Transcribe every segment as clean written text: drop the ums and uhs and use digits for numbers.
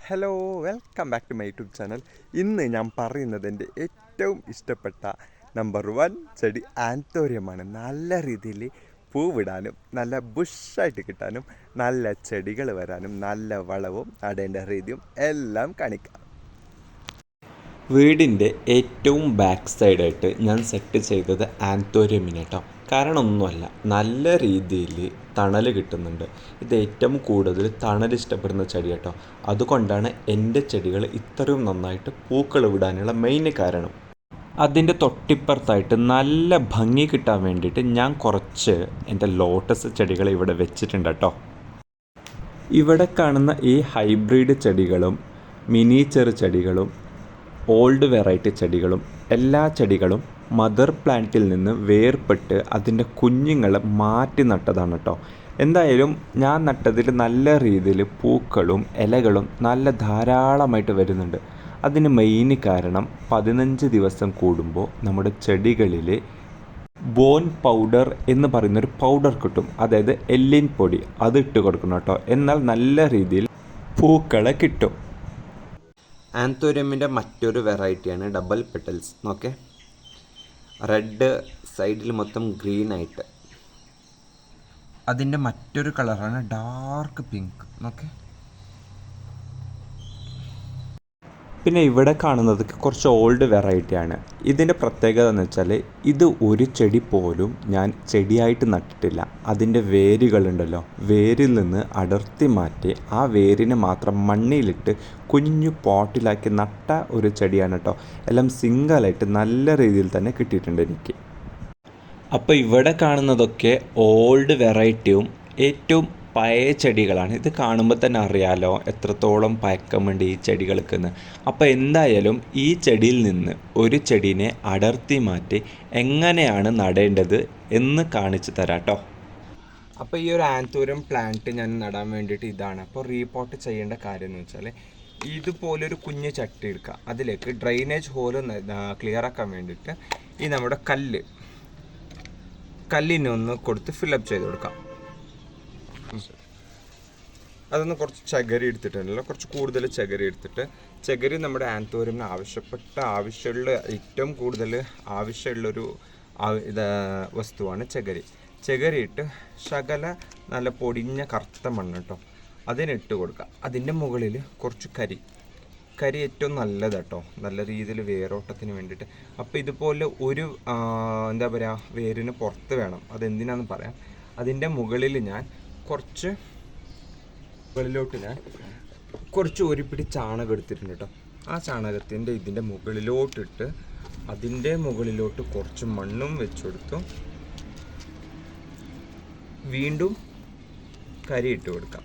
Hello, welcome back to my YouTube channel. ഇന്ന് ഞാൻ പറയുന്നത് എൻ്റെ ഏറ്റവും ഇഷ്ടപ്പെട്ട നമ്പർ 1 ചെടി ആന്തോറിയമാണ്. നല്ല രീതിയിൽ പൂവിടാനും നല്ല ബുഷായിട്ട് കിട്ടാനും നല്ല ചെടികൾ വരാനും നല്ല വളവും നടേണ്ട രീതിയും എല്ലാം കാണിക്കാം. വീടിൻ്റെ ഏറ്റവും ബാക്ക് സൈഡായിട്ട് ഞാൻ സെറ്റ് ചെയ്തത് ആന്തോറിയമിനെ കേട്ടോ. കാരണം ഒന്നുമല്ല, നല്ല രീതിയിൽ തണൽ കിട്ടുന്നുണ്ട്. ഇത് ഏറ്റവും കൂടുതൽ തണൽ ഇഷ്ടപ്പെടുന്ന ചെടി കേട്ടോ. അതുകൊണ്ടാണ് എൻ്റെ ചെടികൾ ഇത്രയും നന്നായിട്ട് പൂക്കൾ വിടാനുള്ള മെയിൻ കാരണം. അതിൻ്റെ തൊട്ടിപ്പുറത്തായിട്ട് നല്ല ഭംഗി കിട്ടാൻ വേണ്ടിയിട്ട് ഞാൻ കുറച്ച് എൻ്റെ ലോട്ടസ് ചെടികൾ ഇവിടെ വെച്ചിട്ടുണ്ട് കേട്ടോ. ഇവിടെ കാണുന്ന ഈ ഹൈബ്രിഡ് ചെടികളും മിനിയേച്ചർ ചെടികളും ഓൾഡ് വെറൈറ്റി ചെടികളും എല്ലാ ചെടികളും മദർ പ്ലാന്റിൽ നിന്ന് വേർപെട്ട് അതിൻ്റെ കുഞ്ഞുങ്ങളെ മാറ്റി നട്ടതാണ് കേട്ടോ. എന്തായാലും ഞാൻ നട്ടതിൽ നല്ല രീതിയിൽ പൂക്കളും ഇലകളും നല്ല ധാരാളമായിട്ട് വരുന്നുണ്ട്. അതിന് മെയിൻ കാരണം 15 ദിവസം കൂടുമ്പോൾ നമ്മുടെ ചെടികളിൽ ബോൺ പൗഡർ എന്ന് പറയുന്നൊരു പൗഡർ കിട്ടും. അതായത് എല്ലിൻ പൊടി, അത് ഇട്ട് കൊടുക്കണം കേട്ടോ. എന്നാൽ നല്ല രീതിയിൽ പൂക്കളെ കിട്ടും. ആന്തോറിയമിൻ്റെ മറ്റൊരു വെറൈറ്റിയാണ് ഡബിൾ പെറ്റൽസ്. നോക്കെ, റെഡ് സൈഡിൽ മൊത്തം ഗ്രീൻ ആയിട്ട്. അതിൻ്റെ മറ്റൊരു കളറാണ് ഡാർക്ക് പിങ്ക്. നോക്കെ, പിന്നെ ഇവിടെ കാണുന്നത് കുറച്ച് ഓൾഡ് വെറൈറ്റിയാണ്. ഇതിൻ്റെ പ്രത്യേകത എന്ന് വെച്ചാൽ ഇത് ഒരു ചെടി പോലും ഞാൻ ചെടിയായിട്ട് നട്ടിട്ടില്ല. അതിൻ്റെ വേരുകളുണ്ടല്ലോ, വേരിൽ നിന്ന് അടർത്തി മാറ്റി ആ വേരിനെ മാത്രം മണ്ണിലിട്ട് കുഞ്ഞു പോട്ടിലാക്കി നട്ട ഒരു ചെടിയാണ് കേട്ടോ. എല്ലാം സിംഗിളായിട്ട് നല്ല രീതിയിൽ തന്നെ കിട്ടിയിട്ടുണ്ട് എനിക്ക്. അപ്പോൾ ഇവിടെ കാണുന്നതൊക്കെ ഓൾഡ് വെറൈറ്റിയും ഏറ്റവും പഴയ ചെടികളാണ്. ഇത് കാണുമ്പോൾ തന്നെ അറിയാലോ എത്രത്തോളം പഴക്കമുണ്ട് ഈ ചെടികൾക്കെന്ന്. അപ്പോൾ എന്തായാലും ഈ ചെടിയിൽ നിന്ന് ഒരു ചെടീനെ അടർത്തി മാറ്റി എങ്ങനെയാണ് നടേണ്ടത് എന്ന് കാണിച്ചു തരാം കേട്ടോ. അപ്പോൾ ഈ ഒരു ആന്തോറിയം പ്ലാന്റ് ഞാൻ നടാൻ വേണ്ടിയിട്ട് ഇതാണ്. അപ്പോൾ റീപോർട്ട് ചെയ്യേണ്ട കാര്യം എന്ന് വെച്ചാൽ ഇതുപോലൊരു കുഞ്ഞ് ചട്ടി എടുക്കുക. അതിലേക്ക് ഡ്രെയിനേജ് ഹോല് ക്ലിയർ ആക്കാൻ വേണ്ടിയിട്ട് ഈ നമ്മുടെ കല്ലിനൊന്ന് കൊടുത്ത് ഫില്ലപ്പ് ചെയ്ത് കൊടുക്കാം. അതൊന്ന് കുറച്ച് ചകിരി എടുത്തിട്ടുണ്ടല്ലോ, കുറച്ച് കൂടുതൽ ചകിരി എടുത്തിട്ട്, ചകിരി നമ്മുടെ ആന്തോറിയമിന് ആവശ്യമുള്ള ഏറ്റവും കൂടുതൽ ആവശ്യമുള്ളൊരു വസ്തുവാണ് ചകിരി. ചകിരിയിട്ട് ശകല നല്ല പൊടിഞ്ഞ കറുത്ത മണ്ണ് കേട്ടോ, അതിനിട്ട് കൊടുക്കുക. അതിൻ്റെ മുകളിൽ കുറച്ച് കരി ഏറ്റവും നല്ലത് കേട്ടോ, നല്ല രീതിയിൽ വേരോട്ടത്തിന് വേണ്ടിയിട്ട്. അപ്പോൾ ഇതുപോലെ ഒരു എന്താ പറയുക, വേരിന് പുറത്ത് വേണം. അതെന്തിനാണെന്ന് പറയാം. അതിൻ്റെ മുകളിൽ ഞാൻ കുറച്ച് ഒരു പിടി ചാണകം എടുത്തിട്ടുണ്ട് കേട്ടോ. ആ ചാണകത്തിൻ്റെ ഇതിൻ്റെ മുകളിലോട്ടിട്ട് അതിൻ്റെ മുകളിലോട്ട് കുറച്ച് മണ്ണും വെച്ച് കൊടുത്തു. വീണ്ടും കരി ഇട്ട് കൊടുക്കാം.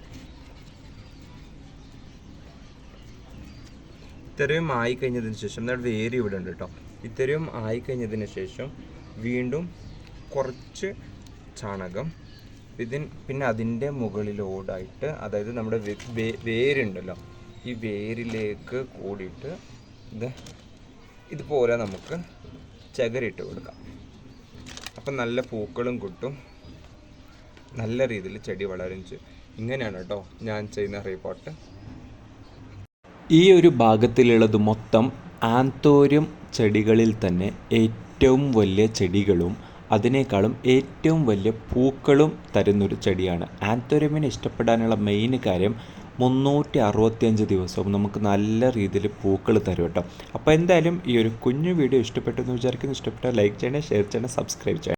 ഇത്രയും ആയിക്കഴിഞ്ഞതിന് ശേഷം നമ്മുടെ വേര് ഇവിടെ ഉണ്ട് കേട്ടോ. ഇത്രയും ആയിക്കഴിഞ്ഞതിന് ശേഷം വീണ്ടും കുറച്ച് ചാണകം പിന്നെ അതിൻ്റെ മുകളിലോടായിട്ട്, അതായത് നമ്മുടെ വേരുണ്ടല്ലോ, ഈ വേരിലേക്ക് കൂടിയിട്ട് ഇതുപോലെ നമുക്ക് ചകരിട്ട് കൊടുക്കാം. അപ്പം നല്ല പൂക്കളും കിട്ടും, നല്ല രീതിയിൽ ചെടി വളരും. ഇങ്ങനെയാണ് കേട്ടോ ഞാൻ ചെയ്യുന്ന റീപോർട്ട്. ഈ ഒരു ഭാഗത്തിലുള്ളത് മൊത്തം ആന്തോറിയം ചെടികളിൽ തന്നെ ഏറ്റവും വലിയ ചെടികളും അതിനേക്കാളും ഏറ്റവും വലിയ പൂക്കളും തരുന്നൊരു ചെടിയാണ്. ആന്തോറിയമിനെ ഇഷ്ടപ്പെടാനുള്ള മെയിൻ കാര്യം 365 ദിവസവും നമുക്ക് നല്ല രീതിയിൽ പൂക്കൾ തരും കേട്ടോ. അപ്പോൾ എന്തായാലും ഈ ഒരു കുഞ്ഞു വീഡിയോ ഇഷ്ടപ്പെട്ടെന്ന് വിചാരിക്കുന്നു. ഇഷ്ടപ്പെട്ടാൽ ലൈക്ക് ചെയ്യണേ, ഷെയർ ചെയ്യണേ, സബ്സ്ക്രൈബ് ചെയ്യണം.